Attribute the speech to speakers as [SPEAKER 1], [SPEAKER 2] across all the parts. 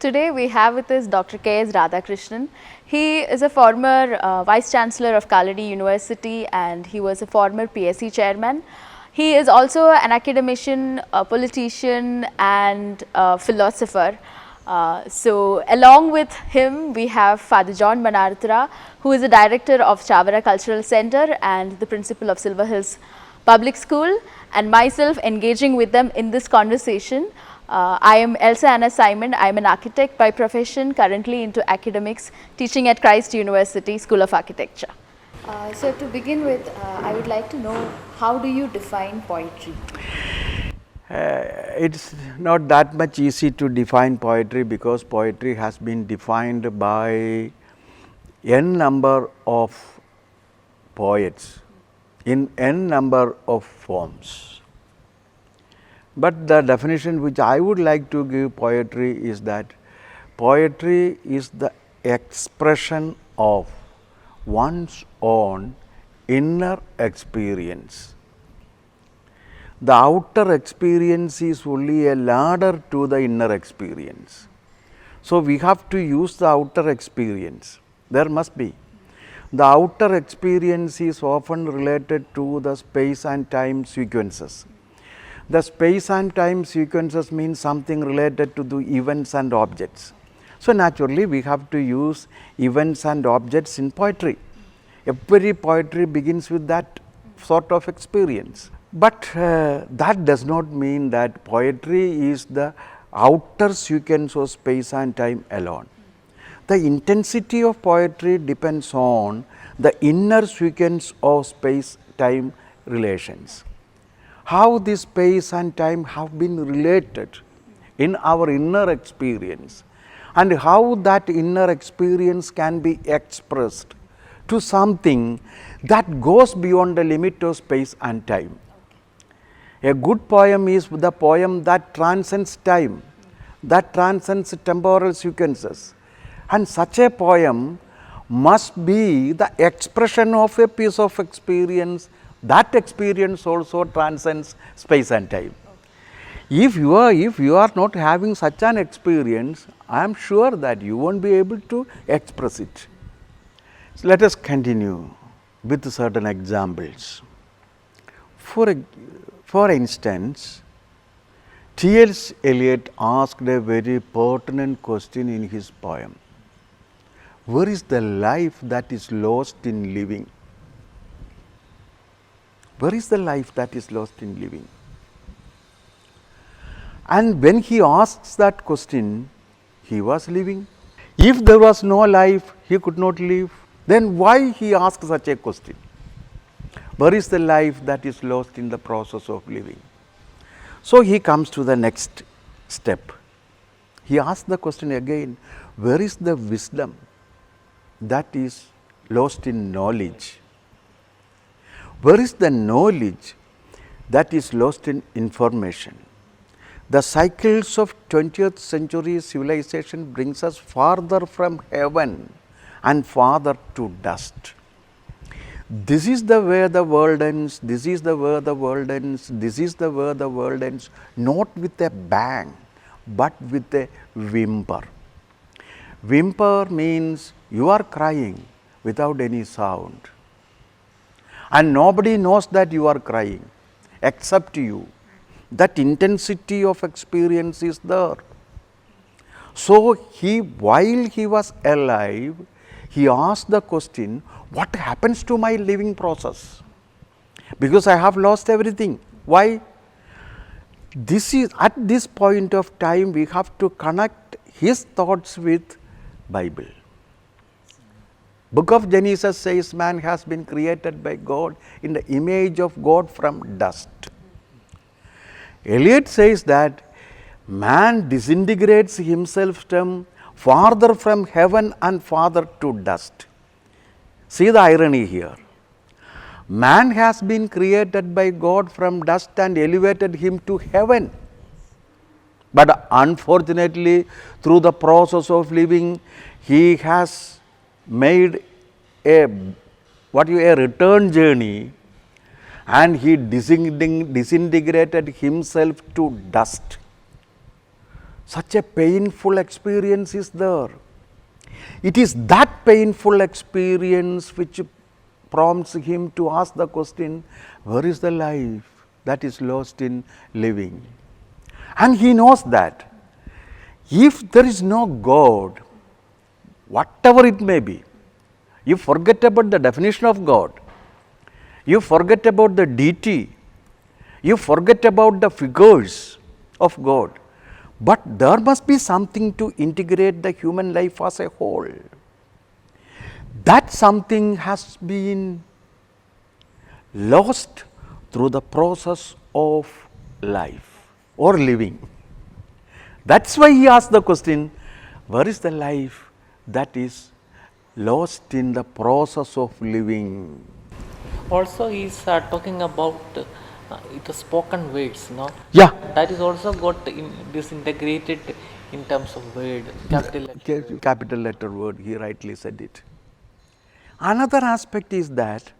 [SPEAKER 1] Today we have with us Dr. K S Radhakrishnan. He is a former Vice Chancellor of Kaladi University and he was a former PSC chairman. He is also an academician, a politician and a philosopher. So along with him we have Father John Mannarathara, who is the director of Chavara Cultural Center and the principal of Silver Hills Public School, and myself engaging with them in this conversation. I am Elsa Simon. I am an architect by profession, currently into academics, teaching at Christ University School of Architecture. So to begin with, I would like to know, how do you define poetry?
[SPEAKER 2] It's not that much easy to define poetry, because poetry has been defined by n number of poets in n number of forms. But the definition which I would like to give poetry is that poetry is the expression of one's own inner experience. The outer experience is only a ladder to the inner experience. So, we have to use the outer experience. There must be. The outer experience is often related to the space and time sequences. The space and time sequences mean something related to the events and objects. So, naturally we have to use events and objects in poetry. Every poetry begins with that sort of experience. But that does not mean that poetry is the outer sequence of space and time alone. The intensity of poetry depends on the inner sequence of space-time relations. How this space and time have been related in our inner experience, and how that inner experience can be expressed to something that goes beyond the limit of space and time. A good poem is the poem that transcends time, that transcends temporal sequences, and such a poem must be the expression of a piece of experience. That experience also transcends space and time. If you are not having such an experience, I am sure that you won't be able to express it. So, let us continue with certain examples. For instance, T.S. Eliot asked a very pertinent question in his poem. Where is the life that is lost in living? Where is the life that is lost in living? And when he asks that question, he was living. If there was no life, he could not live. Then why he asked such a question? Where is the life that is lost in the process of living? So, he comes to the next step. He asks the question again, where is the wisdom that is lost in knowledge? Where is the knowledge that is lost in information? The cycles of 20th century civilization brings us farther from heaven and farther to dust. This is the way the world ends, this is the way the world ends, this is the way the world ends, not with a bang, but with a whimper. Whimper means you are crying without any sound, and nobody knows that you are crying except you. That intensity of experience is there. So, while he was alive, he asked the question, what happens to my living process? Because I have lost everything. Why? This is, at this point of time, we have to connect his thoughts with Bible. Book of Genesis says man has been created by God in the image of God from dust. Eliot says that man disintegrates himself farther from heaven and farther to dust. See the irony here. Man has been created by God from dust and elevated him to heaven. But unfortunately, through the process of living, he has made a return journey, and he disintegrated himself to dust. such a painful experience is there. It is that painful experience which prompts him to ask the question, where is the life that is lost in living? And he knows that if there is no God, whatever it may be, you forget about the definition of God, you forget about the deity, you forget about the figures of God, but there must be something to integrate the human life as a whole. That something has been lost through the process of life or living. That is why he asked the question, where is the life that is lost in the process of living?
[SPEAKER 3] Also, he is talking about the spoken words, no?
[SPEAKER 2] Yeah.
[SPEAKER 3] That is also got disintegrated in terms of word,
[SPEAKER 2] Capital letter word, he rightly said it. Another aspect is that,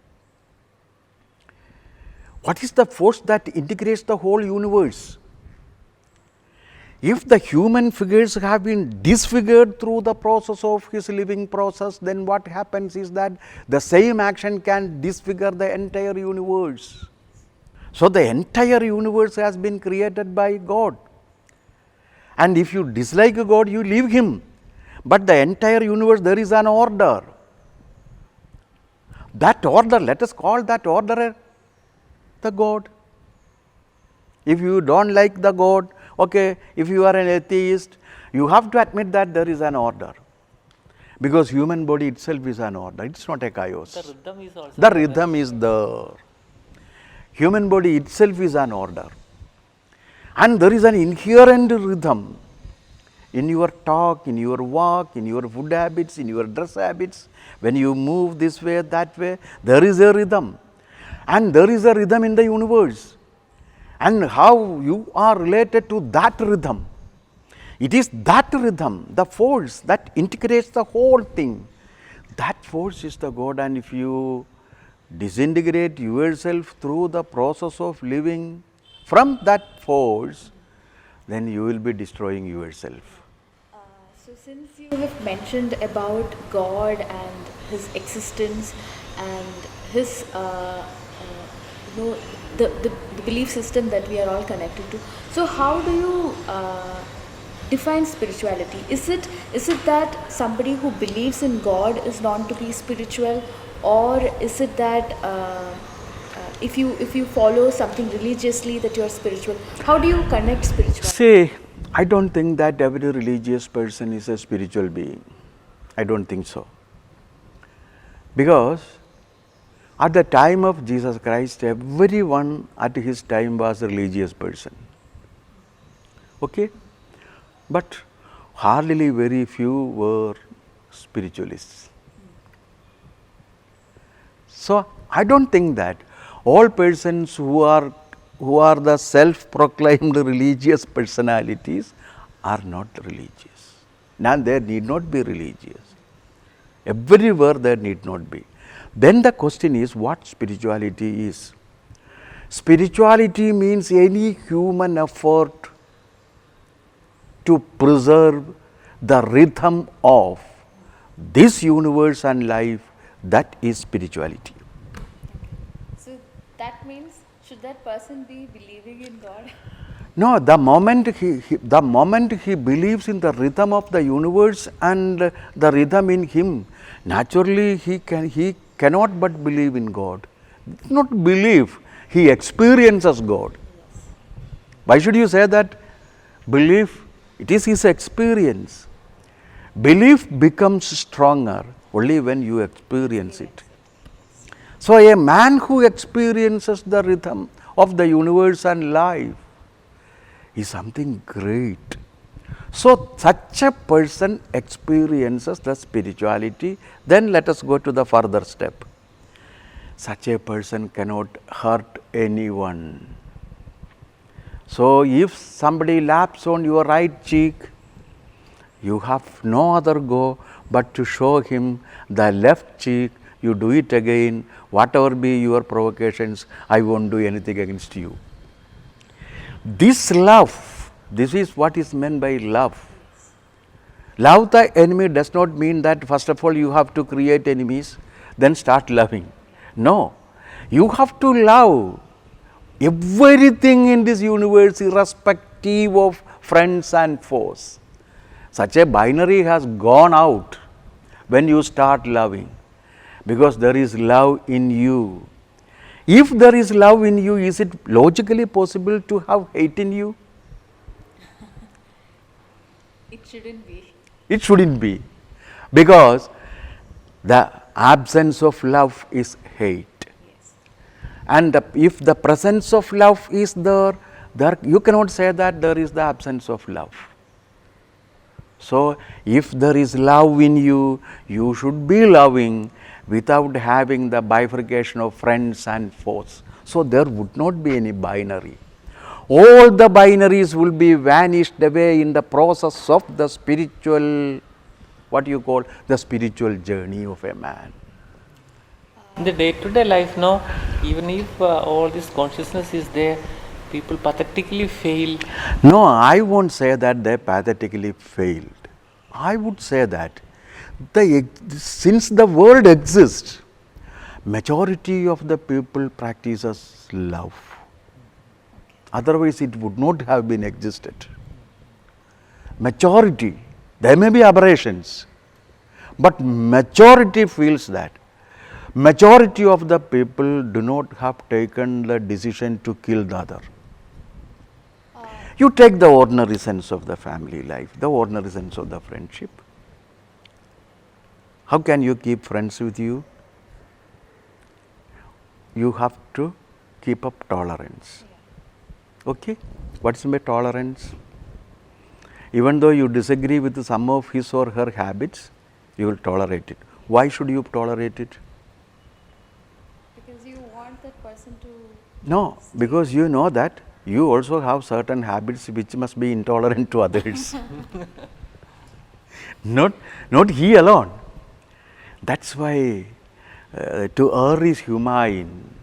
[SPEAKER 2] what is the force that integrates the whole universe? If the human figures have been disfigured through the process of his living process, then what happens is that the same action can disfigure the entire universe. So, the entire universe has been created by God, and if you dislike God, you leave him, but the entire universe, there is an order. That order, let us call that order the God. If you do not like the God, okay, if you are an atheist, you have to admit that there is an order, because human body itself is an order, it is not a chaos.
[SPEAKER 3] The rhythm is also
[SPEAKER 2] the rhythm is there. Human body itself is an order, and there is an inherent rhythm in your talk, in your walk, in your food habits, in your dress habits. When you move this way, that way, there is a rhythm, and there is a rhythm in the universe, and how you are related to that rhythm. It is that rhythm, the force that integrates the whole thing. That force is the God, and if you disintegrate yourself through the process of living from that force, then you will be destroying yourself.
[SPEAKER 1] So since you have mentioned about God and his existence and his the belief system that we are all connected to, so how do you define spirituality? Is it that somebody who believes in God is known to be spiritual, or is it that if you follow something religiously that you are spiritual? How do you connect spirituality?
[SPEAKER 2] See, I do not think that every religious person is a spiritual being. I do not think so. Because at the time of Jesus Christ, everyone at his time was a religious person. Okay? But hardly very few were spiritualists. So, I do not think that all persons who are the self-proclaimed religious personalities are not religious. Now, they need not be religious. Everywhere there need not be. Then the question is, what spirituality is? Spirituality means any human effort to preserve the rhythm of this universe and life, that is spirituality.
[SPEAKER 1] So that means, should that person be believing in God?
[SPEAKER 2] No, the moment he believes in the rhythm of the universe and the rhythm in him, naturally he cannot but believe in God. Not believe, he experiences God. Why should you say that? Belief, it is his experience. Belief becomes stronger only when you experience it. So, a man who experiences the rhythm of the universe and life is something great. So, such a person experiences the spirituality. Then let us go to the further step. Such a person cannot hurt anyone. So, if somebody laps on your right cheek, you have no other go but to show him the left cheek. You do it again, whatever be your provocations, I won't do anything against you. This love This is what is meant by love. Love the enemy does not mean that first of all you have to create enemies, then start loving. No, you have to love everything in this universe irrespective of friends and foes. Such a binary has gone out when you start loving, because there is love in you. If there is love in you, is it logically possible to have hate in you?
[SPEAKER 1] It shouldn't be.
[SPEAKER 2] It shouldn't be, because the absence of love is hate. And if the presence of love is there, you cannot say that there is the absence of love. So, if there is love in you, you should be loving without having the bifurcation of friends and foes. So, there would not be any binary. All the binaries will be vanished away in the process of the spiritual, what you call the spiritual journey of a man.
[SPEAKER 3] In the day-to-day life, no, even if all this consciousness is there, people pathetically fail.
[SPEAKER 2] No, I won't say that they pathetically failed. I would say that since the world exists, majority of the people practices love. Otherwise, it would not have been existed. Majority, there may be aberrations, but majority feels that. Majority of the people do not have taken the decision to kill the other. You take the ordinary sense of the family life, the ordinary sense of the friendship. How can you keep friends with you? You have to keep up tolerance. Okay? What's my tolerance? Even though you disagree with some of his or her habits, you will tolerate it. Why should you tolerate it?
[SPEAKER 1] Because you want that person to...
[SPEAKER 2] No, because you know that you also have certain habits which must be intolerant to others. Not he alone. That's why to err is humane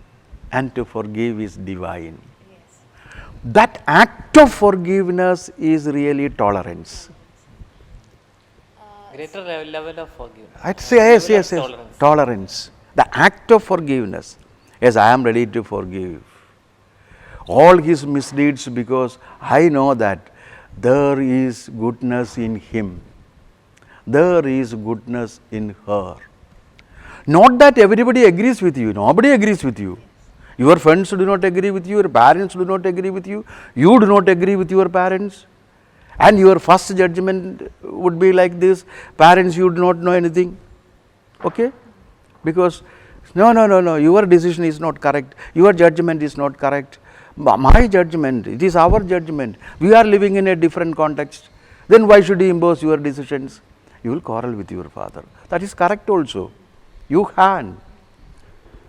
[SPEAKER 2] and to forgive is divine.
[SPEAKER 1] Yes.
[SPEAKER 2] That act of forgiveness is really tolerance.
[SPEAKER 3] Greater level of forgiveness.
[SPEAKER 2] I'd say yes.
[SPEAKER 3] Tolerance.
[SPEAKER 2] Tolerance. The act of forgiveness. Yes, I am ready to forgive all his misdeeds because I know that there is goodness in him. There is goodness in her. Not that everybody agrees with you. Nobody agrees with you. Your friends do not agree with you. Your parents do not agree with you. You do not agree with your parents. And your first judgment would be like this: parents, you do not know anything. Okay? Because no, your decision is not correct. Your judgment is not correct. My judgment, it is our judgment. We are living in a different context. Then why should you impose your decisions? You will quarrel with your father. That is correct also. You can.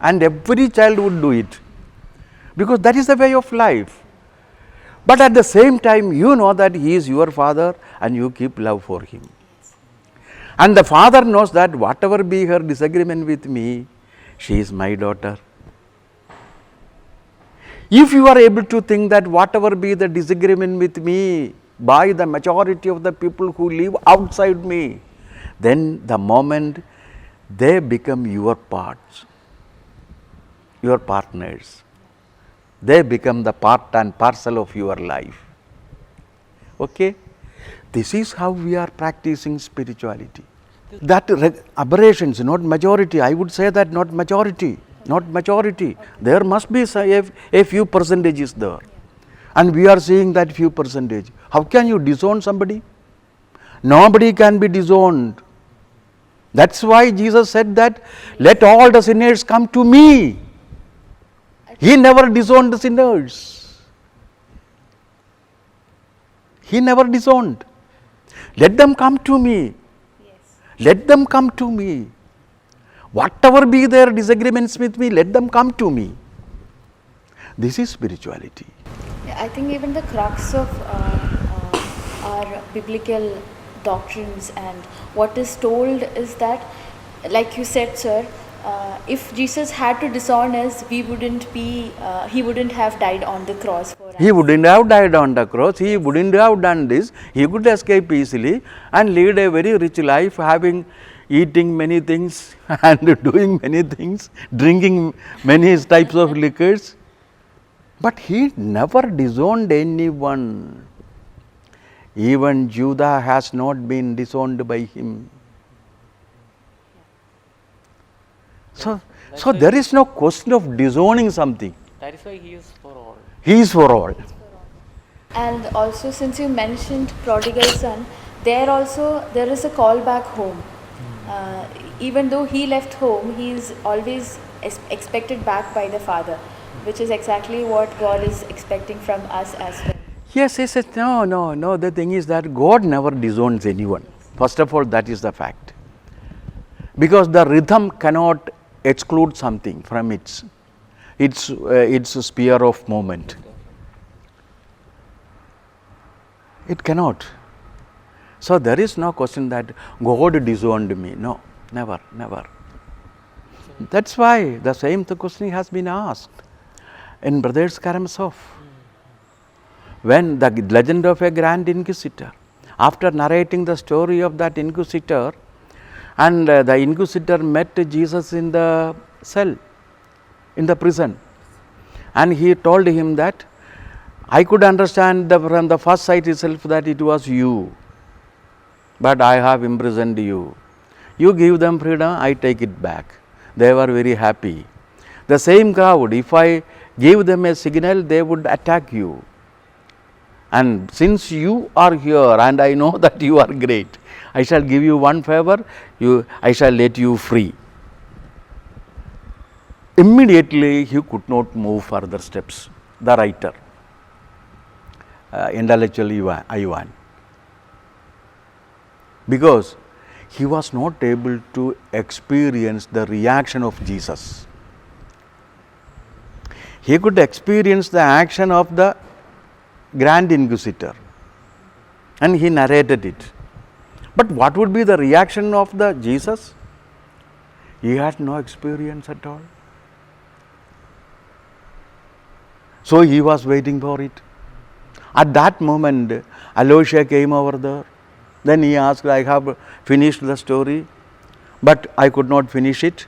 [SPEAKER 2] And every child would do it. Because that is the way of life. But at the same time, you know that he is your father and you keep love for him. And the father knows that whatever be her disagreement with me, she is my daughter. If you are able to think that whatever be the disagreement with me by the majority of the people who live outside me, then the moment they become your parts, your partners, they become the part and parcel of your life. Okay? This is how we are practicing spirituality. That aberrations, not majority. I would say that not majority. Not majority. There must be a few percentages there. And we are seeing that few percentage. How can you disown somebody? Nobody can be disowned. That's why Jesus said that, let all the sinners come to me. He never disowned the sinners. He never disowned. Let them come to me.
[SPEAKER 1] Yes.
[SPEAKER 2] Let them come to me. Whatever be their disagreements with me, let them come to me. This is spirituality.
[SPEAKER 1] I think even the crux of our biblical doctrines and what is told is that, like you said, sir, if Jesus had to disown us, we wouldn't be, he wouldn't have died on the cross for us.
[SPEAKER 2] He wouldn't have died on the cross, he wouldn't have done this, he could escape easily and lead a very rich life, eating many things and doing many things, drinking many types of liquors. But he never disowned anyone. Even Judah has not been disowned by him. So there is no question of disowning something.
[SPEAKER 3] That is why he is for all.
[SPEAKER 2] He is for all.
[SPEAKER 1] And also, since you mentioned prodigal son, there is a call back home. Even though he left home, he is always expected back by the father, which is exactly what God is expecting from us as well.
[SPEAKER 2] Yes. No. The thing is that God never disowns anyone. First of all, that is the fact. Because the rhythm cannot exclude something from its sphere of movement. It cannot. So there is no question that God disowned me. No, never. That's why the same question has been asked in Brothers Karamazov. When the legend of a Grand Inquisitor, after narrating the story of that Inquisitor, and the Inquisitor met Jesus in the cell, in the prison, and he told him that, I could understand from the first sight itself that it was you, but I have imprisoned you. You give them freedom, I take it back. They were very happy. The same crowd, if I give them a signal, they would attack you. And since you are here and I know that you are great, I shall give you one favor, I shall let you free. Immediately he could not move further steps, the writer, intellectual Ivan, because he was not able to experience the reaction of Jesus. He could experience the action of the Grand Inquisitor and he narrated it. But what would be the reaction of the Jesus? He had no experience at all. So he was waiting for it. At that moment, Aloysia came over there. Then he asked, I have finished the story, but I could not finish it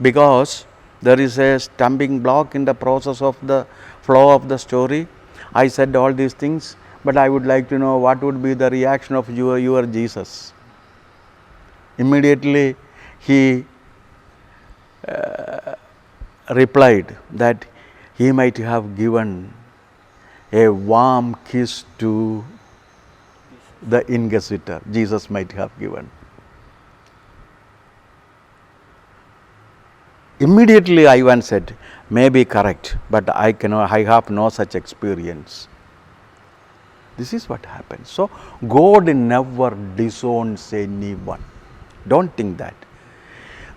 [SPEAKER 2] because there is a stumbling block in the process of the flow of the story. I said all these things, but I would like to know what would be the reaction of your Jesus. Immediately he replied that he might have given a warm kiss to the Inquisitor. Jesus might have given. Immediately Ivan said, may be correct, but I have no such experience. This is what happens. So God never disowns anyone. Don't think that.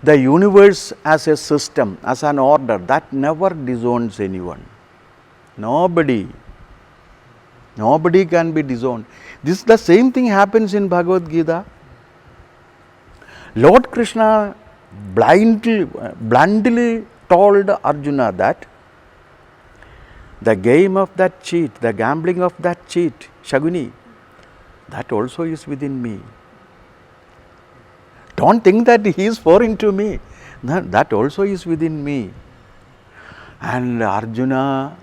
[SPEAKER 2] The universe as a system, as an order, that never disowns anyone. Nobody can be disowned. The same thing happens in Bhagavad Gita. Lord Krishna bluntly told Arjuna that the game of that cheat, the gambling of that cheat, Shaguni, that also is within me. Don't think that he is foreign to me. No, that also is within me. And Arjuna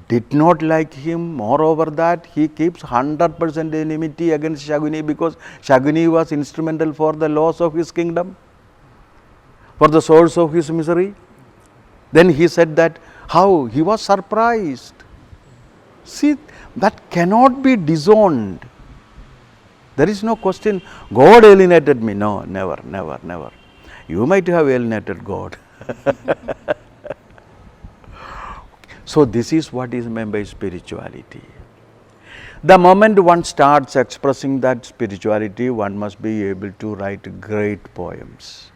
[SPEAKER 2] did not like him. Moreover that, he keeps 100% enmity against Shaguni because Shaguni was instrumental for the loss of his kingdom, for the source of his misery. Then he said that, how? He was surprised. See, that cannot be disowned. There is no question, God alienated me. No, never. You might have alienated God. So this is what is meant by spirituality. The moment one starts expressing that spirituality, one must be able to write great poems.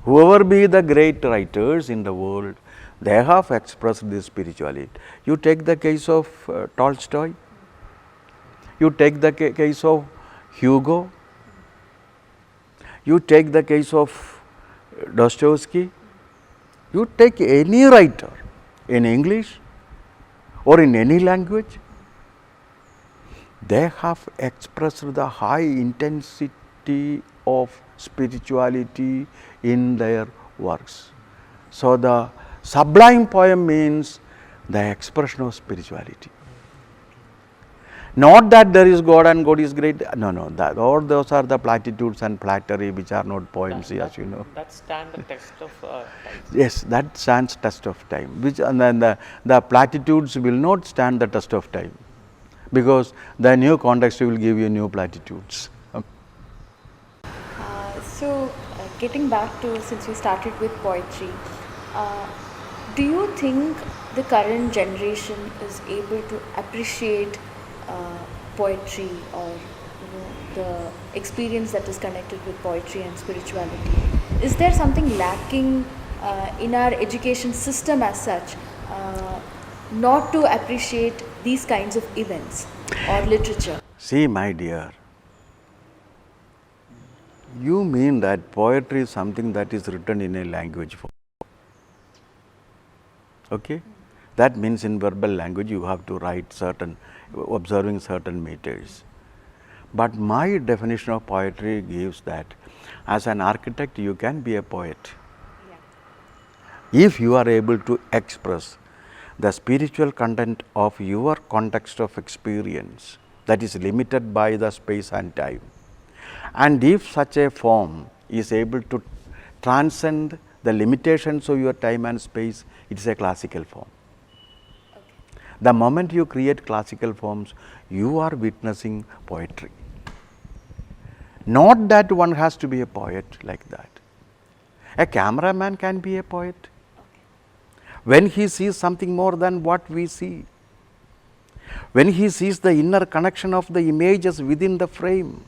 [SPEAKER 2] Whoever be the great writers in the world, they have expressed this spirituality. You take the case of Tolstoy, you take the case of Hugo, You take the case of Dostoevsky, you take any writer in English or in any language, they have expressed the high intensity of spirituality in their works. So, the sublime poem means the expression of spirituality. Not that there is God and God is great, no, all those are the platitudes and flattery which are not poems, as you know.
[SPEAKER 3] That stand the test of time.
[SPEAKER 2] Yes, that stands test of time, which and then the platitudes will not stand the test of time, because the new context will give you new platitudes.
[SPEAKER 1] Getting back to, since we started with poetry, do you think the current generation is able to appreciate poetry, or the experience that is connected with poetry and spirituality? Is there something lacking in our education system as such, not to appreciate these kinds of events or literature?
[SPEAKER 2] See, my dear, you mean that poetry is something that is written in a language form. Okay? That means in verbal language you have to write observing certain meters. But my definition of poetry gives that as an architect you can be a poet. Yeah. If you are able to express the spiritual content of your context of experience that is limited by the space and time. And if such a form is able to transcend the limitations of your time and space, it is a classical form. Okay. The moment you create classical forms, you are witnessing poetry. Not that one has to be a poet like that. A cameraman can be a poet. Okay. When he sees something more than what we see. When he sees the inner connection of the images within the frame,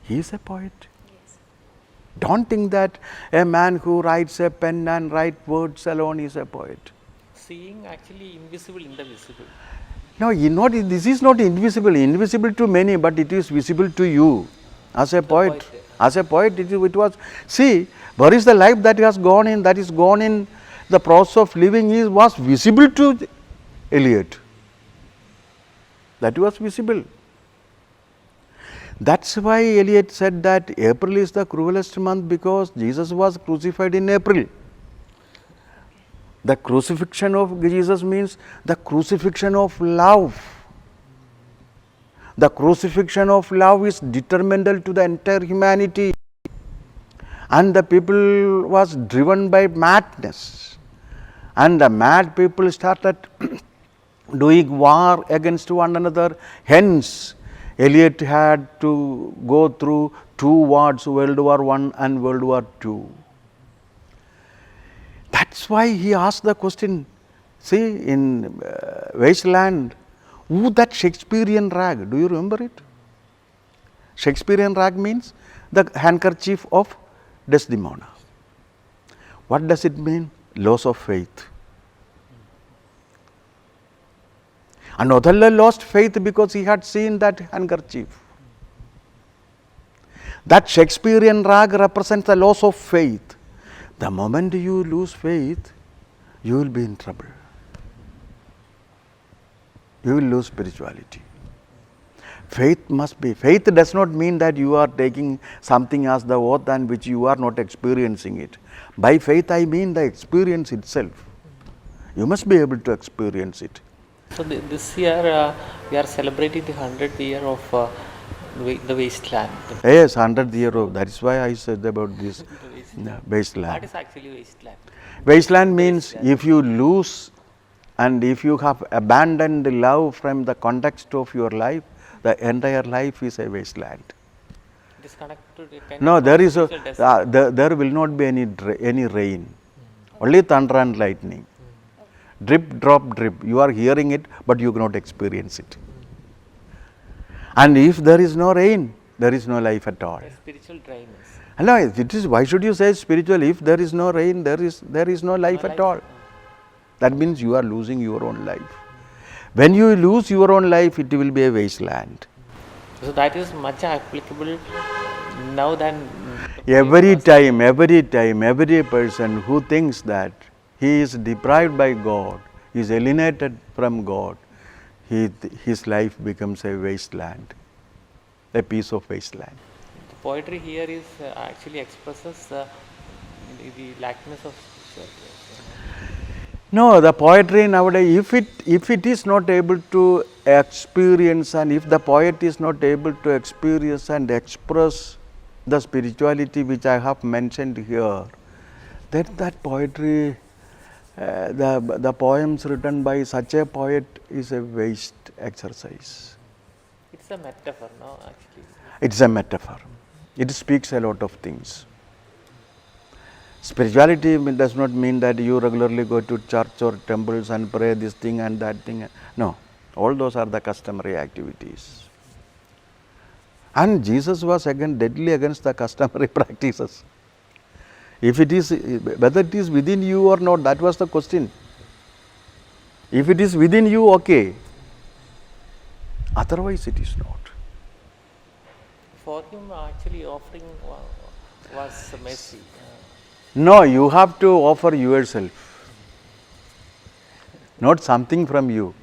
[SPEAKER 2] he is a poet. Yes. Don't think that a man who writes a pen and writes words alone is a poet.
[SPEAKER 3] Seeing actually invisible in the visible.
[SPEAKER 2] No, this is not invisible to many, but it is visible to you as a poet. As a poet, it was, see, where is the life that has gone in, that is gone in the process of living was visible to Eliot. That was visible. That's why Eliot said that April is the cruelest month, because Jesus was crucified in April. The crucifixion of Jesus means the crucifixion of love. The crucifixion of love is detrimental to the entire humanity, and the people was driven by madness, and the mad people started doing war against one another. Hence, Eliot had to go through 2 wars, World War I and World War II. That's why he asked the question, see, in Wasteland, who that Shakespearean rag, do you remember it? Shakespearean rag means the handkerchief of Desdemona. What does it mean? Loss of faith. And Othello lost faith because he had seen that handkerchief. That Shakespearean rag represents the loss of faith. The moment you lose faith, you will be in trouble. You will lose spirituality. Faith does not mean that you are taking something as the oath and which you are not experiencing it. By faith I mean the experience itself. You must be able to experience it.
[SPEAKER 3] So this year we are celebrating the 100th year of the wasteland.
[SPEAKER 2] Yes, 100th year of, that is why I said about this wasteland.
[SPEAKER 3] What is actually wasteland?
[SPEAKER 2] Wasteland means if you lose and if you have abandoned love from the context of your life, the entire life is a wasteland.
[SPEAKER 3] Disconnected.
[SPEAKER 2] No, there is there will not be any rain, only thunder and lightning. Drip, drop, drip. You are hearing it, but you cannot experience it. And if there is no rain, there is no life at all.
[SPEAKER 3] Spiritual dryness.
[SPEAKER 2] No, it is. Why should you say spiritual? If there is no rain, there is no life at all. That means you are losing your own life. When you lose your own life, it will be a wasteland.
[SPEAKER 3] So that is much applicable now then
[SPEAKER 2] Every time, every person who thinks that he is deprived by God, he is alienated from God, his life becomes a wasteland, a piece of wasteland.
[SPEAKER 3] the poetry here is actually expresses the lackness of spirituality.
[SPEAKER 2] No, the poetry nowadays, if it is not able to experience, and if the poet is not able to experience and express the spirituality which I have mentioned here, then that poetry, the poems written by such a poet is a waste exercise.
[SPEAKER 3] It's a metaphor, no, actually.
[SPEAKER 2] It's a metaphor. It speaks a lot of things. Spirituality does not mean that you regularly go to church or temples and pray this thing and that thing. No, all those are the customary activities. And Jesus was again deadly against the customary practices. If it is, whether it is within you or not, that was the question. If it is within you, okay. Otherwise, it is not.
[SPEAKER 3] For him, actually offering was mercy.
[SPEAKER 2] No, you have to offer yourself, not something from you.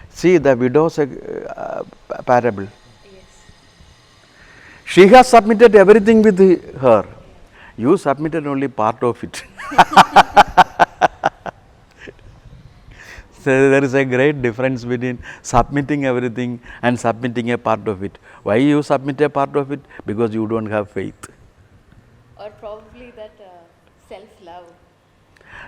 [SPEAKER 2] See the widow's parable.
[SPEAKER 1] Yes.
[SPEAKER 2] She has submitted everything with her. You submitted only part of it. So there is a great difference between submitting everything and submitting a part of it. Why you submit a part of it? Because you don't have faith.
[SPEAKER 1] Or probably that self-love.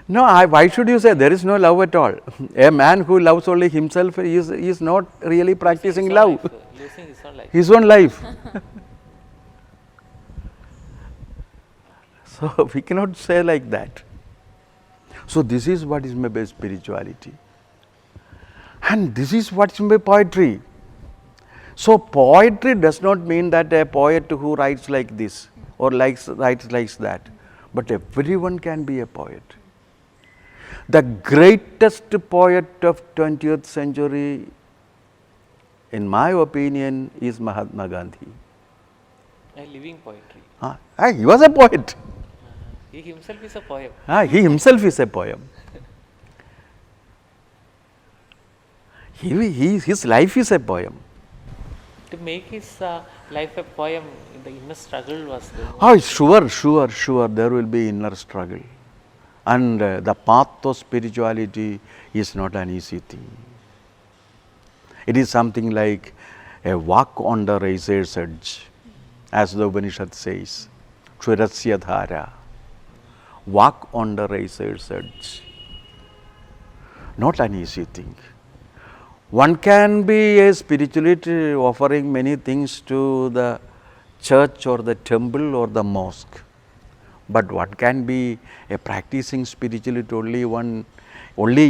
[SPEAKER 2] No, why should you say there is no love at all? A man who loves only himself is not really practicing
[SPEAKER 3] His own
[SPEAKER 2] love.
[SPEAKER 3] life, losing his own life.
[SPEAKER 2] His own life. So we cannot say like that. So this is what is my spirituality. And this is what is my poetry. So poetry does not mean that a poet who writes like this or writes like that. But everyone can be a poet. The greatest poet of 20th century, in my opinion, is Mahatma Gandhi.
[SPEAKER 3] A living poetry.
[SPEAKER 2] He was a poet.
[SPEAKER 3] He himself is a poem.
[SPEAKER 2] He himself is a poem. His life is a poem.
[SPEAKER 3] To make his life a poem, the inner struggle was there.
[SPEAKER 2] Oh, sure. There will be inner struggle. And the path of spirituality is not an easy thing. It is something like a walk on the razor's edge, as the Upanishad says. Kshurasya dhara. Walk on the razor's edge. Not an easy thing. One can be a spiritualist offering many things to the church or the temple or the mosque, but what can be a practicing spiritualist only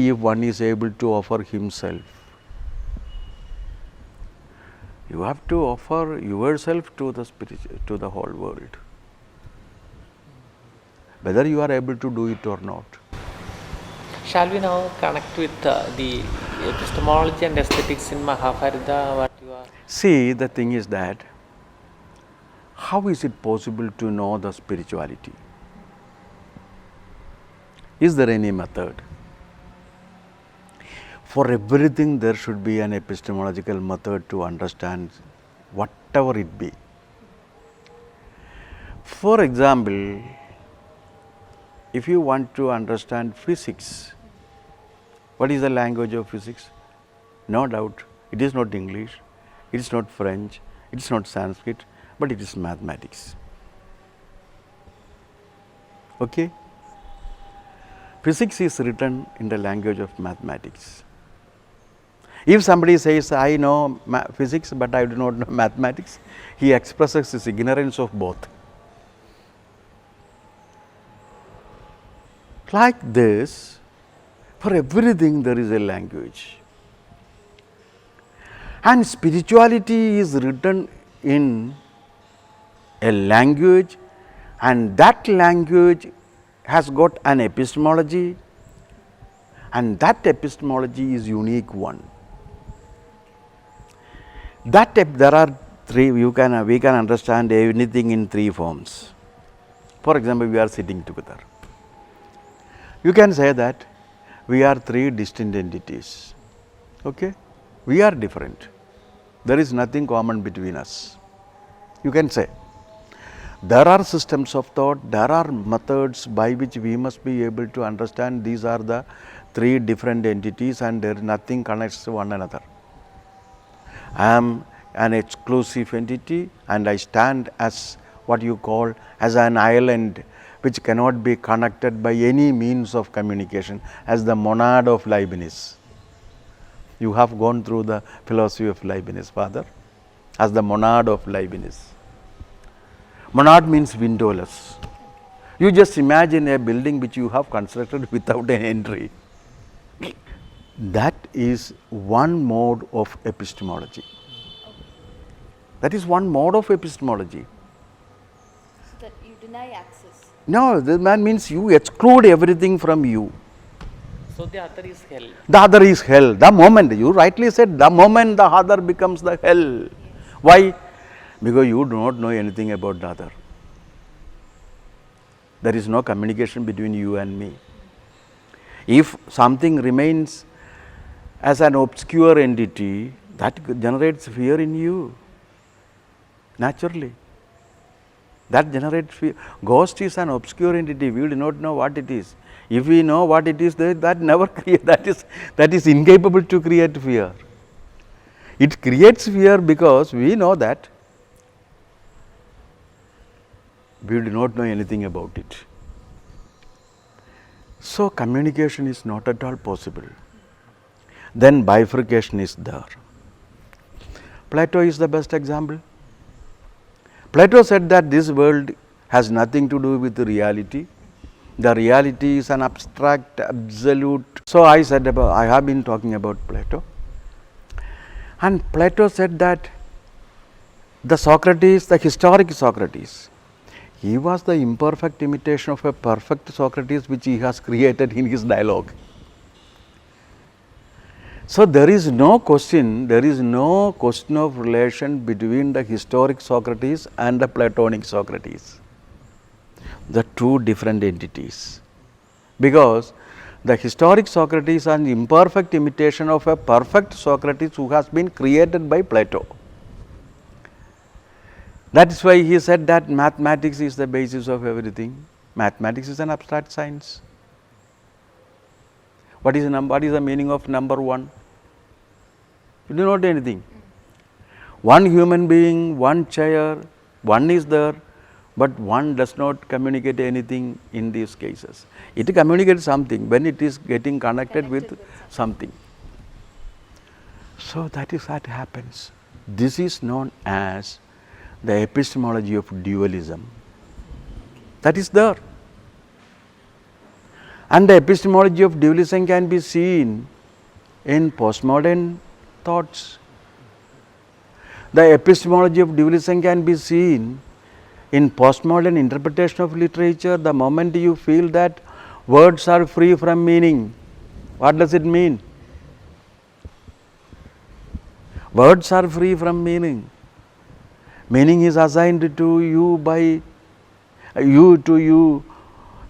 [SPEAKER 2] if one is able to offer himself. You have to offer yourself to the whole world, whether you are able to do it or not.
[SPEAKER 3] Shall we now connect with the epistemology and aesthetics in Mahabharata? What you are?
[SPEAKER 2] See, the thing is that how is it possible to know the spirituality? Is there any method? For everything there should be an epistemological method to understand whatever it be. For example, if you want to understand physics, what is the language of physics? No doubt, it is not English, it is not French, it is not Sanskrit, but it is mathematics. Okay? Physics is written in the language of mathematics. If somebody says, I know physics, but I do not know mathematics, he expresses his ignorance of both. Like this, for everything there is a language. And spirituality is written in a language, and that language has got an epistemology, and that epistemology is unique one. There are we can understand anything in three forms. For example, we are sitting together. You can say that we are three distinct entities. Okay? We are different. There is nothing common between us. You can say. There are systems of thought, there are methods by which we must be able to understand these are the three different entities and there is nothing connects to one another. I am an exclusive entity and I stand as what you call as an island which cannot be connected by any means of communication, as the monad of Leibniz. You have gone through the philosophy of Leibniz, Father, as the monad of Leibniz. Monad means windowless. You just imagine a building which you have constructed without an entry. That is one mode of epistemology. That is one mode of epistemology.
[SPEAKER 1] So that you deny access.
[SPEAKER 2] No, that means you exclude everything from you.
[SPEAKER 3] So the other is hell.
[SPEAKER 2] The other is hell. The moment, you rightly said, the moment the other becomes the hell. Yes. Why? Because you do not know anything about the other. There is no communication between you and me. If something remains as an obscure entity, that generates fear in you, naturally. That generates fear. Ghost is an obscure entity, we do not know what it is. If we know what it is, that never create, that is incapable to create fear. It creates fear because we know that we do not know anything about it. So communication is not at all possible. Then bifurcation is there. Plato is the best example. Plato said that this world has nothing to do with the reality. The reality is an abstract, absolute. So I have been talking about Plato. And Plato said that the Socrates, the historic Socrates, he was the imperfect imitation of a perfect Socrates which he has created in his dialogue. So there is no question of relation between the historic Socrates and the Platonic Socrates. The two different entities. Because the historic Socrates is an imperfect imitation of a perfect Socrates who has been created by Plato. That is why he said that mathematics is the basis of everything. Mathematics is an abstract science. What is the meaning of number 1? You do not know anything. One human being, one chair, one is there, but one does not communicate anything in these cases. It communicates something when it is getting connected with something. So that is what happens. This is known as the epistemology of dualism. That is there. And the epistemology of dualism can be seen in postmodern thoughts. The epistemology of dualism can be seen in postmodern interpretation of literature. The moment you feel that words are free from meaning, what does it mean? Words are free from meaning. Meaning is assigned to you by you,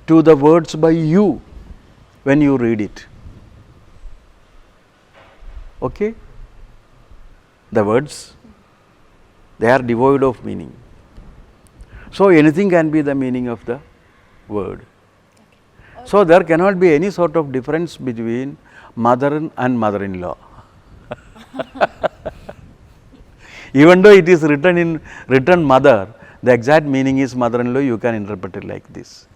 [SPEAKER 2] to the words by you when you read it. Okay? The words, they are devoid of meaning. So anything can be the meaning of the word. Okay. So there cannot be any sort of difference between mother and mother-in-law. Even though it is written mother, the exact meaning is mother-in-law, you can interpret it like this.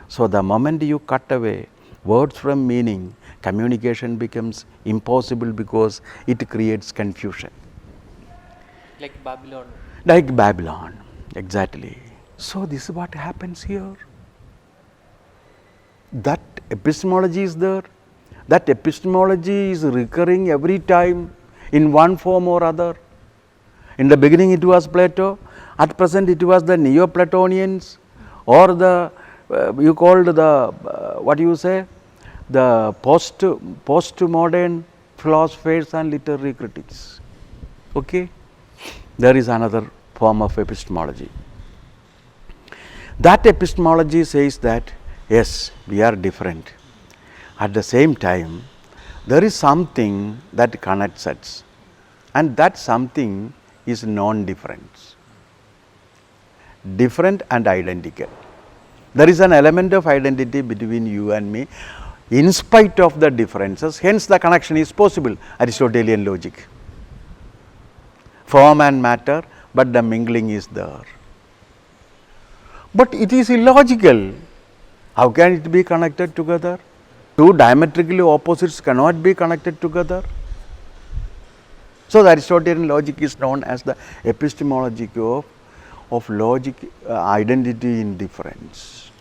[SPEAKER 2] So the moment you cut away words from meaning, communication becomes impossible because it creates confusion.
[SPEAKER 3] Like Babylon.
[SPEAKER 2] Like Babylon, exactly. So this is what happens here. That epistemology is there. That epistemology is recurring every time in one form or other. In the beginning it was Plato, at present it was the Neoplatonians or the, you called the, what you say, the post-modern philosophers and literary critics. Okay? there is another form of epistemology. That epistemology says that yes, we are different. At the same time, there is something that connects us, and that something is non-difference. Different and identical. There is an element of identity between you and me in spite of the differences, hence the connection is possible, Aristotelian logic. Form and matter, but the mingling is there. But it is illogical. How can it be connected together? Two diametrically opposites cannot be connected together. So, the Aristotelian logic is known as the epistemology of logic, identity in difference.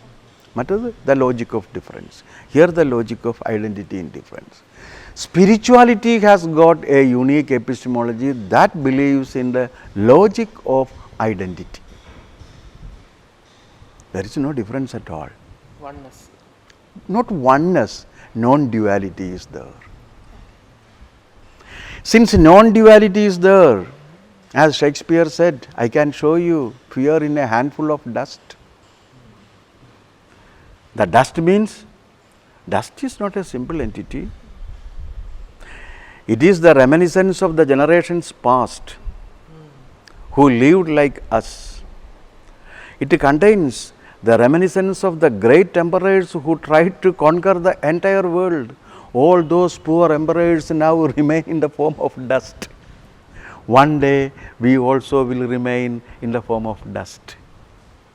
[SPEAKER 2] Matter the logic of difference. Here the logic of identity in difference. Spirituality has got a unique epistemology that believes in the logic of identity. There is no difference at all.
[SPEAKER 3] Oneness.
[SPEAKER 2] Not oneness, non-duality is there. Since non-duality is there, as Shakespeare said, I can show you fear in a handful of dust. The dust means, dust is not a simple entity. It is the reminiscence of the generations past who lived like us. It contains the reminiscence of the great emperors who tried to conquer the entire world. All those poor emperors now remain in the form of dust. One day we also will remain in the form of dust.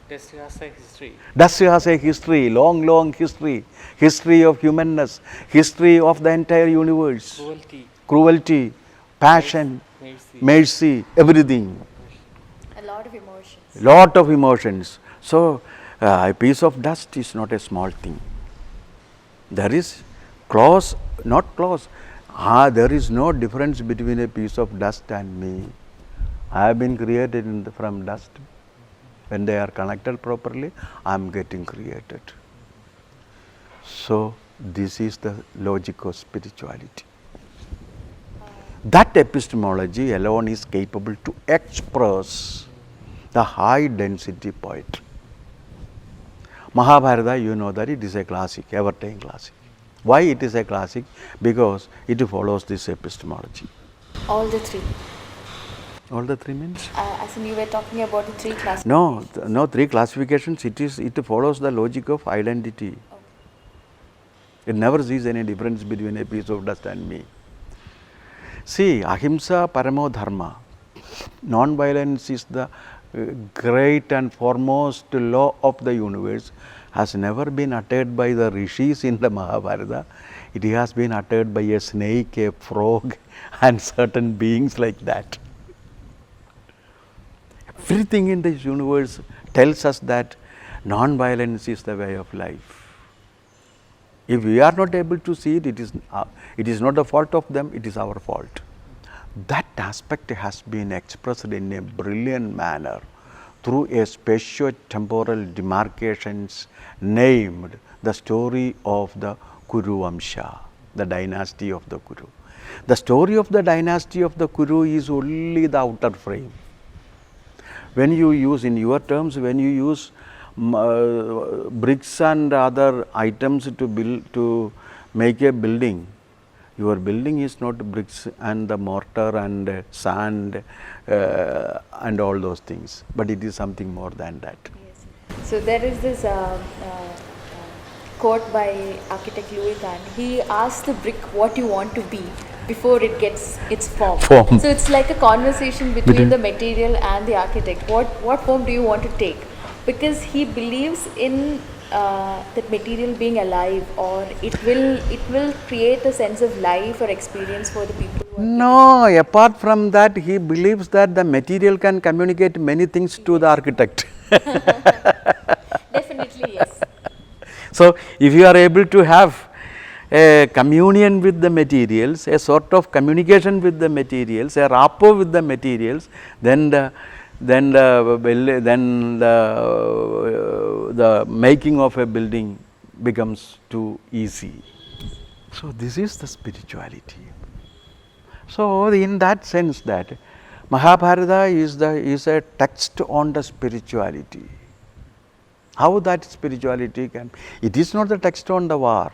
[SPEAKER 3] Dust has a history.
[SPEAKER 2] Dust has a history, long, long history. History of humanness, history of the entire universe. Cruelty, passion, mercy, everything.
[SPEAKER 1] A lot of emotions.
[SPEAKER 2] Lot of emotions. So, a piece of dust is not a small thing. There is close, not close. There is no difference between a piece of dust and me. I have been created from dust. When they are connected properly, I am getting created. So, this is the logic of spirituality. That epistemology alone is capable to express the high density poetry. Mahabharata, you know that it is a classic, ever-time classic. Why it is a classic? Because it follows this epistemology.
[SPEAKER 1] All the three.
[SPEAKER 2] All the three means?
[SPEAKER 1] As in you were talking about the three classifications.
[SPEAKER 2] No, three classifications. It follows the logic of identity.
[SPEAKER 1] Okay.
[SPEAKER 2] It never sees any difference between a piece of dust and me. See, ahimsa paramo dharma. Non-violence is the great and foremost law of the universe. Has never been uttered by the rishis in the Mahabharata. It has been uttered by a snake, a frog, and certain beings like that. Everything in this universe tells us that non-violence is the way of life. If we are not able to see it, it is not the fault of them, it is our fault. That aspect has been expressed in a brilliant manner through a spatio-temporal demarcations named the story of the Kuru Vamsha, the dynasty of the Kuru. The story of the dynasty of the Kuru is only the outer frame. When you use, in your terms, when you use bricks and other items to make a building, your building is not bricks and the mortar and sand and all those things, but it is something more than that.
[SPEAKER 1] Yes. So there is this quote by architect Louis Kahn. He asks the brick what you want to be before it gets its form. So it's like a conversation between the material and the architect. What form do you want to take? Because he believes in that material being alive, or it will create a sense of life or experience for the people.
[SPEAKER 2] No, apart from that, he believes that the material can communicate many things to the architect.
[SPEAKER 1] Definitely, yes.
[SPEAKER 2] So, if you are able to have a communion with the materials, a sort of communication with the materials, a rapport with the materials, then the making of a building becomes too easy. So, this is the spirituality. So, in that sense that Mahabharata is a text on the spirituality. How that spirituality can, it is not the text on the war.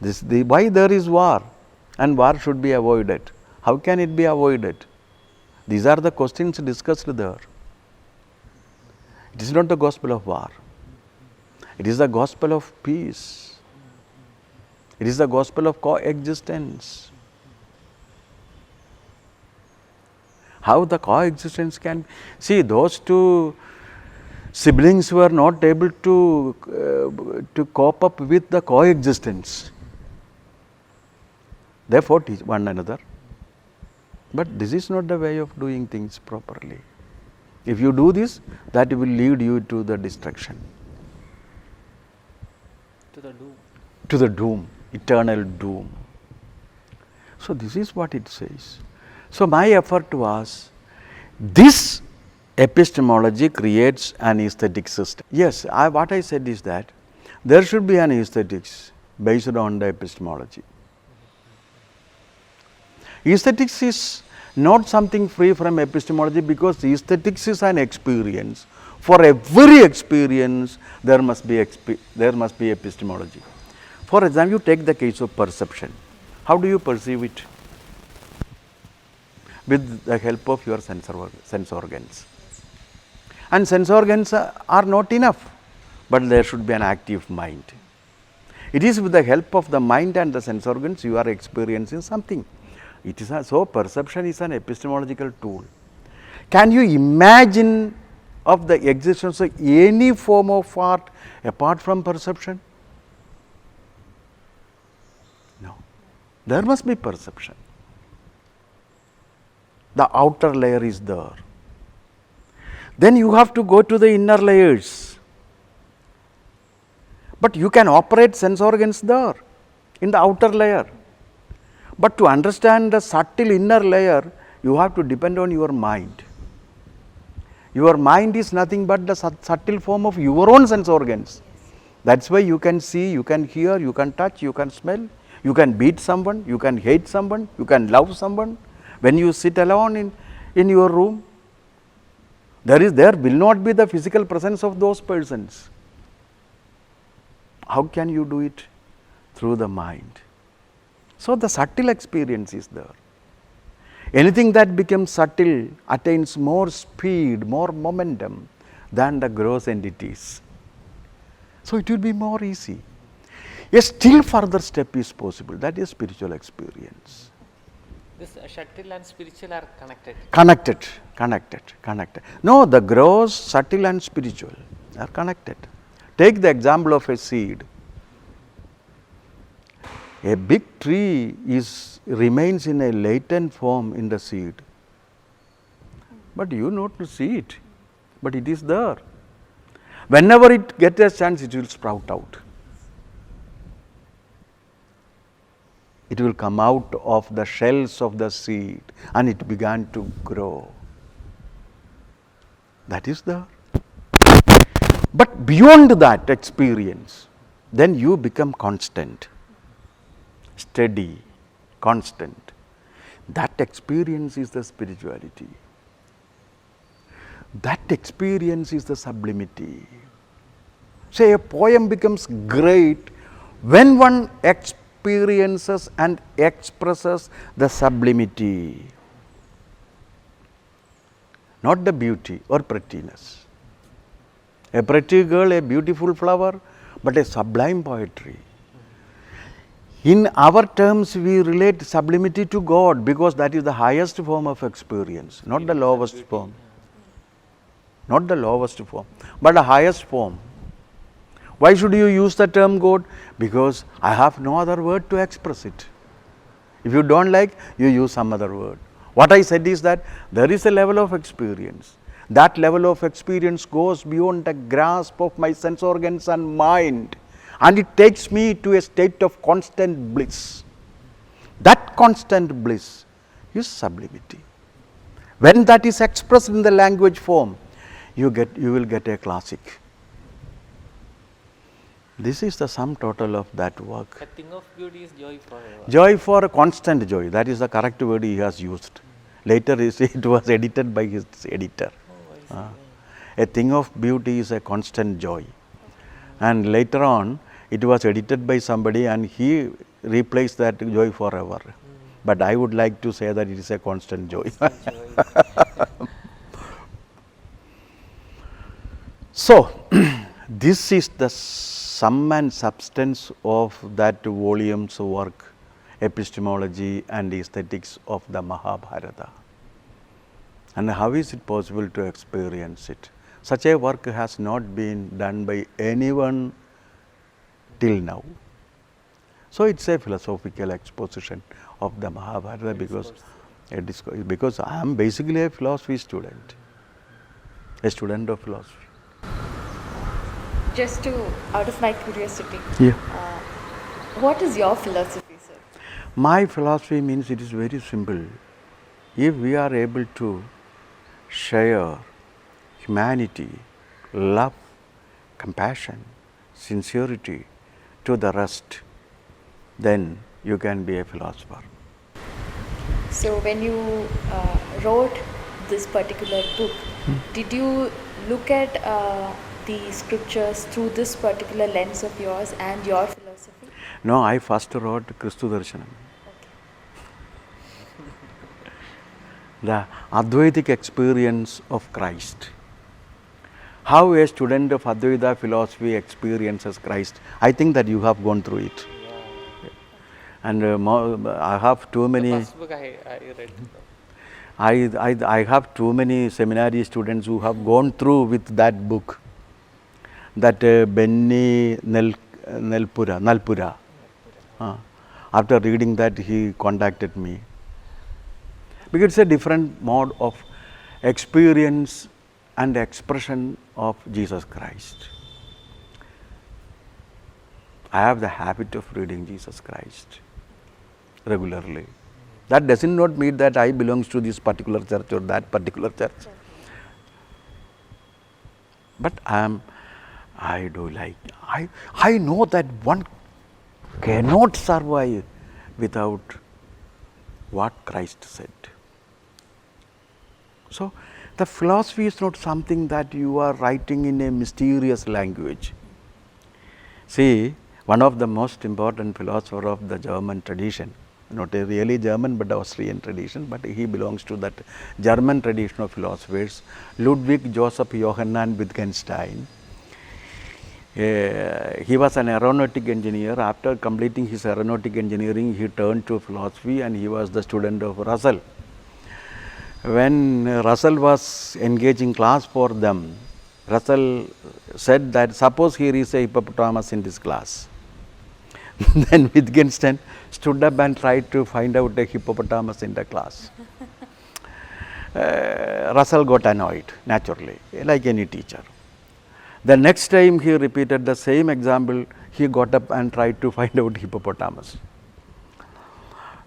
[SPEAKER 2] Why there is war and war should be avoided. How can it be avoided? These are the questions discussed there. It is not the gospel of war. It is the gospel of peace. It is the gospel of coexistence. How the coexistence can, see, those two siblings were not able to cope up with the coexistence. They fought one another. But this is not the way of doing things properly. If you do this, that will lead you to the destruction.
[SPEAKER 3] To the doom.
[SPEAKER 2] To the doom, eternal doom. So this is what it says. So my effort was, this epistemology creates an aesthetic system. Yes, what I said is that there should be an aesthetics based on the epistemology. Aesthetics is not something free from epistemology, because aesthetics is an experience. For every experience, there must be epistemology. For example, you take the case of perception. How do you perceive it? With the help of your sense organs. And sense organs are not enough, but there should be an active mind. It is with the help of the mind and the sense organs you are experiencing something. It is so perception is an epistemological tool. Can you imagine of the existence of any form of art apart from perception? No. There must be perception. The outer layer is there. Then you have to go to the inner layers. But you can operate sense organs there in the outer layer. But to understand the subtle inner layer, you have to depend on your mind. Your mind is nothing but the subtle form of your own sense organs. That's why you can see, you can hear, you can touch, you can smell, you can beat someone, you can hate someone, you can love someone. When you sit alone in your room, there will not be the physical presence of those persons. How can you do it? Through the mind. So the subtle experience is there. Anything that becomes subtle attains more speed, more momentum than the gross entities. So it will be more easy. A still further step is possible, that is spiritual experience.
[SPEAKER 3] This subtle and spiritual are connected.
[SPEAKER 2] Connected. No, the gross, subtle and spiritual are connected. Take the example of a seed. A big tree remains in a latent form in the seed, but you not see it, but it is there. Whenever it gets a chance, it will sprout out. It will come out of the shells of the seed and it began to grow. That is there. But beyond that experience, then you become constant, steady, constant. That experience is the spirituality. That experience is the sublimity. Say a poem becomes great when one experiences and expresses the sublimity, not the beauty or prettiness. A pretty girl, a beautiful flower, but a sublime poetry. In our terms, we relate sublimity to God because that is the highest form of experience, not the lowest form. Not the lowest form, but the highest form. Why should you use the term God? Because I have no other word to express it. If you don't like, you use some other word. What I said is that there is a level of experience. That level of experience goes beyond the grasp of my sense organs and mind, and it takes me to a state of constant bliss. That constant bliss is sublimity. When that is expressed in the language form, you will get a classic. This is the sum total of that work.
[SPEAKER 3] A thing of beauty is joy forever.
[SPEAKER 2] Joy for constant joy, that is the correct word he has used. Later it was edited by his editor. A thing of beauty is a constant joy. And later on, it was edited by somebody and he replaced that joy forever. But I would like to say that it is a constant joy. So, this is the sum and substance of that volume's work, Epistemology and Aesthetics of the Mahabharata. And how is it possible to experience it? Such a work has not been done by anyone till now. So, it is a philosophical exposition of the Mahabharata because I am basically a philosophy student, a student of philosophy.
[SPEAKER 1] Just out of my curiosity, what is your philosophy, sir?
[SPEAKER 2] My philosophy means it is very simple. If we are able to share humanity, love, compassion, sincerity to the rest, then you can be a philosopher.
[SPEAKER 1] So, when you wrote this particular book, did you look at the scriptures through this particular lens of yours and your philosophy?
[SPEAKER 2] No, I first wrote Christu Darshanam. The Advaitic experience of Christ. How a student of Advaita philosophy experiences Christ. I think that you have gone through it. And I have too many.
[SPEAKER 3] The first book I read.
[SPEAKER 2] I have too many seminary students who have gone through with that book. That Benny Nalpura. After reading that, he contacted me. Because it's a different mode of experience and expression of Jesus Christ. I have the habit of reading Jesus Christ regularly. That does not mean that I belong to this particular church or that particular church. But I know that one cannot survive without what Christ said. So, the philosophy is not something that you are writing in a mysterious language. See, one of the most important philosophers of the German tradition, not a really German but Austrian tradition, but he belongs to that German tradition of philosophers, Ludwig Joseph Johann Wittgenstein. He was an aeronautic engineer. After completing his aeronautic engineering, he turned to philosophy and he was the student of Russell. When Russell was engaging class for them, Russell said that suppose here is a hippopotamus in this class. Then Wittgenstein stood up and tried to find out a hippopotamus in the class. Russell got annoyed naturally, like any teacher. The next time he repeated the same example, he got up and tried to find out hippopotamus.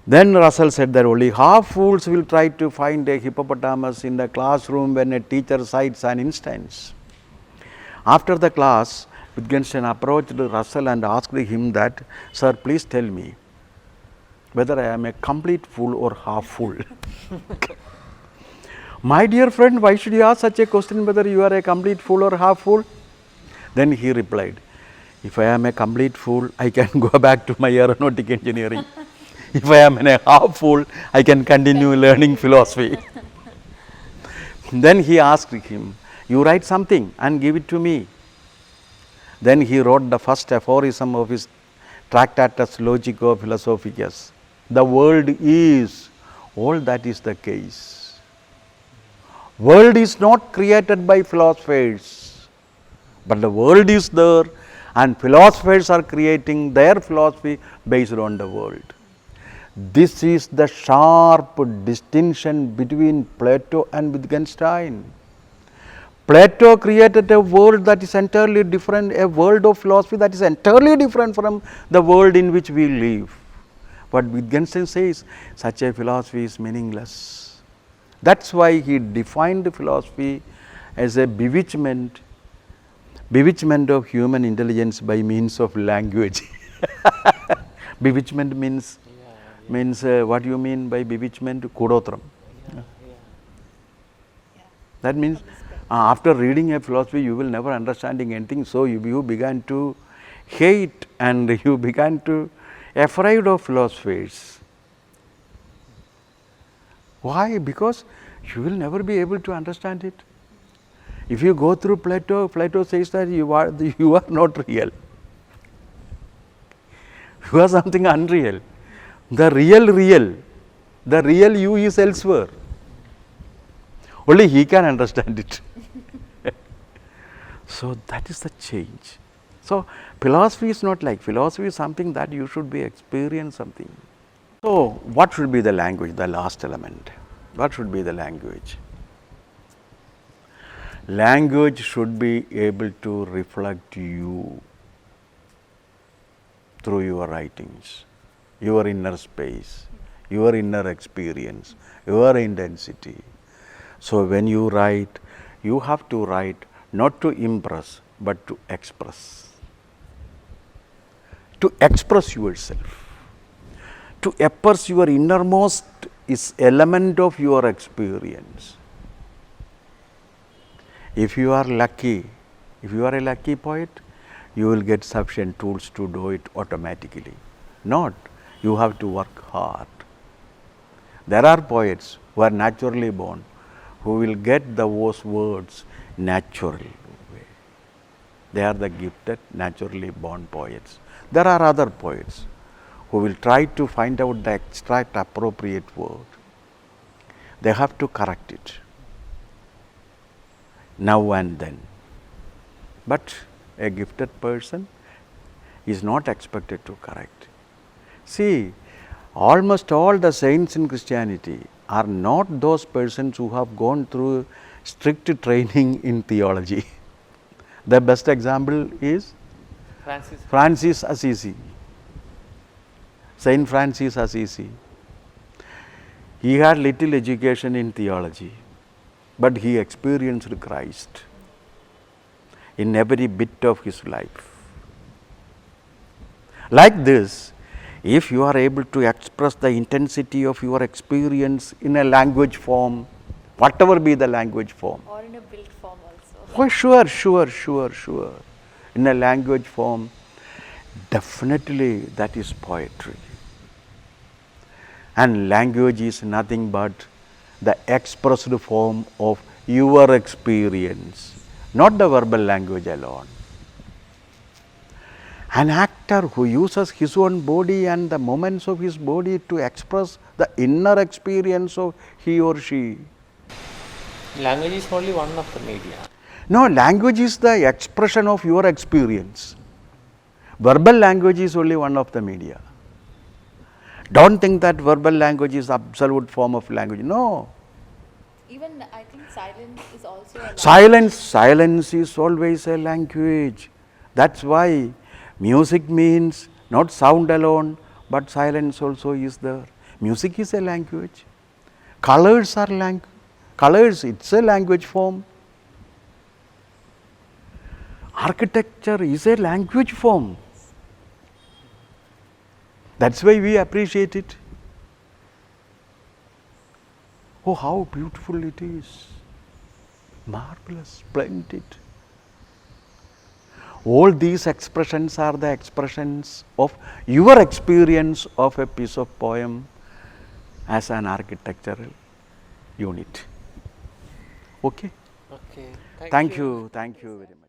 [SPEAKER 2] Then Russell said that only half fools will try to find a hippopotamus in the classroom when a teacher cites an instance. After the class, Wittgenstein approached Russell and asked him that, "Sir, please tell me whether I am a complete fool or half fool." My dear friend, why should you ask such a question whether you are a complete fool or half fool? Then he replied, "If I am a complete fool, I can go back to my aeronautic engineering. If I am a half fool, I can continue learning philosophy." Then he asked him, "You write something and give it to me." Then he wrote the first aphorism of his Tractatus Logico Philosophicus. The world is, all that is the case. World is not created by philosophers, but the world is there and philosophers are creating their philosophy based on the world. This is the sharp distinction between Plato and Wittgenstein. Plato created a world that is entirely different, a world of philosophy that is entirely different from the world in which we live. But Wittgenstein says such a philosophy is meaningless. That is why he defined philosophy as a bewitchment of human intelligence by means of language. Bewitchment means what you mean by bewitchment? Kudotram. That means after reading a philosophy, you will never understanding anything. So you began to hate and you began to afraid of philosophers. Why? Because you will never be able to understand it. If you go through Plato, Plato says that you are not real. You are something unreal. The real you is elsewhere. Only he can understand it. So that is the change. So philosophy is not like, philosophy is something that you should be experience something. So what should be the language, the last element? What should be the language? Language should be able to reflect you through your writings, your inner space, your inner experience, your intensity. So when you write, you have to write not to impress, but to express. To express yourself, to express your innermost is element of your experience. If you are lucky, if you are a lucky poet, you will get sufficient tools to do it automatically. Not, you have to work hard. There are poets who are naturally born, who will get those words naturally. They are the gifted, naturally born poets. There are other poets who will try to find out the exact appropriate word. They have to correct it now and then. But a gifted person is not expected to correct. See, almost all the saints in Christianity are not those persons who have gone through strict training in theology. The best example is Francis Assisi. Saint Francis Assisi. He had little education in theology, but he experienced Christ in every bit of his life. Like this, if you are able to express the intensity of your experience in a language form, whatever be the language form.
[SPEAKER 1] Or in a built form also.
[SPEAKER 2] Oh, sure. In a language form, definitely that is poetry. And language is nothing but the expressed form of your experience, not the verbal language alone. An actor who uses his own body and the movements of his body to express the inner experience of he or she.
[SPEAKER 3] Language is only one of the media.
[SPEAKER 2] No, language is the expression of your experience. Verbal language is only one of the media. Don't think that verbal language is absolute form of language. No.
[SPEAKER 1] Even I think silence is also a language.
[SPEAKER 2] Silence is always a language. That's why music means not sound alone, but silence also is there. Music is a language. Colors are language. Colors, it's a language form. Architecture is a language form. That's why we appreciate it. Oh, how beautiful it is. Marvelous, splendid. All these expressions are the expressions of your experience of a piece of poem as an architectural unit. Okay?
[SPEAKER 3] Okay.
[SPEAKER 2] Thank you very much.